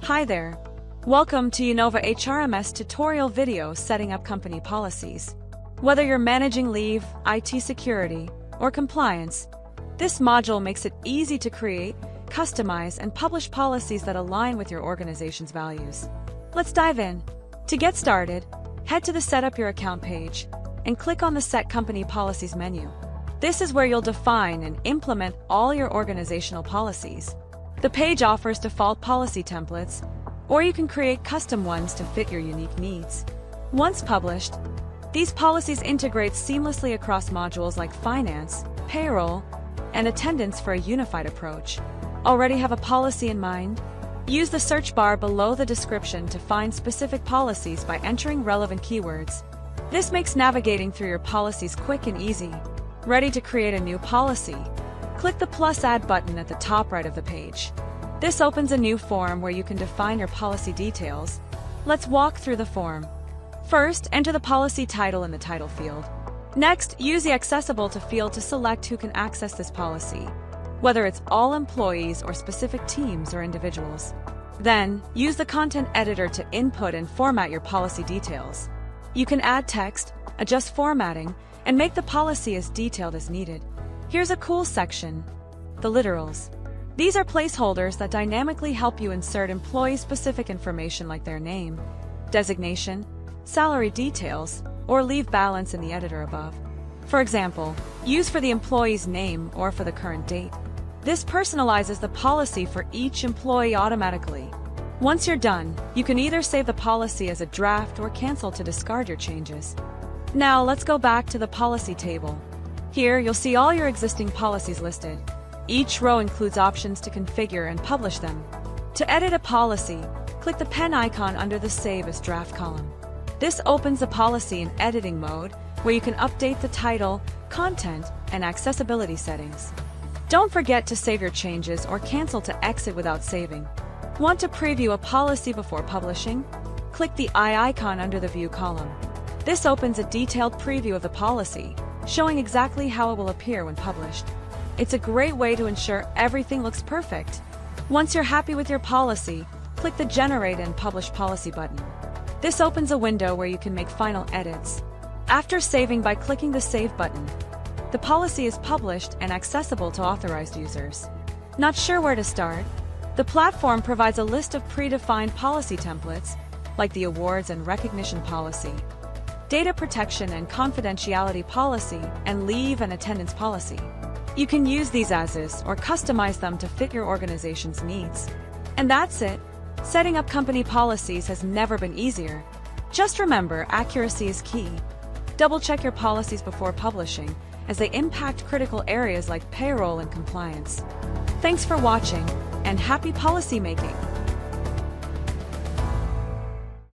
Hi there. Welcome to uKnowva HRMS tutorial video setting up company policies. Whether you're managing leave, IT security, or compliance, this module makes it easy to create, customize, and publish policies that align with your organization's values. Let's dive in. To get started, head to the Set Up Your Account page and click on the Set Company Policies menu. This is where you'll define and implement all your organizational policies. The page offers default policy templates, or you can create custom ones to fit your unique needs. Once published, these policies integrate seamlessly across modules like finance, payroll, and attendance for a unified approach. Already have a policy in mind? Use the search bar below the description to find specific policies by entering relevant keywords. This makes navigating through your policies quick and easy. Ready to create a new policy? Click the +Add button at the top right of the page. This opens a new form where you can define your policy details. Let's walk through the form. First, enter the policy title in the title field. Next, use the Accessible to field to select who can access this policy, whether it's all employees or specific teams or individuals. Then, use the Content Editor to input and format your policy details. You can add text, adjust formatting, and make the policy as detailed as needed. Here's a cool section, the literals. These are placeholders that dynamically help you insert employee-specific information like their name, designation, salary details, or leave balance in the editor above. For example, use for the employee's name or for the current date. This personalizes the policy for each employee automatically. Once you're done, you can either save the policy as a draft or cancel to discard your changes. Now let's go back to the policy table. Here, you'll see all your existing policies listed. Each row includes options to configure and publish them. To edit a policy, click the pen icon under the Save as Draft column. This opens the policy in editing mode, where you can update the title, content, and accessibility settings. Don't forget to save your changes or cancel to exit without saving. Want to preview a policy before publishing? Click the eye icon under the View column. This opens a detailed preview of the policy, showing exactly how it will appear when published. It's a great way to ensure everything looks perfect. Once you're happy with your policy, click the Generate and Publish Policy button. This opens a window where you can make final edits. After saving by clicking the Save button, the policy is published and accessible to authorized users. Not sure where to start? The platform provides a list of predefined policy templates, like the Awards and Recognition Policy, Data Protection and Confidentiality Policy, and Leave and Attendance Policy. You can use these as is or customize them to fit your organization's needs. And that's it. Setting up company policies has never been easier. Just remember, accuracy is key. Double-check your policies before publishing, as they impact critical areas like payroll and compliance. Thanks for watching, and happy policy making!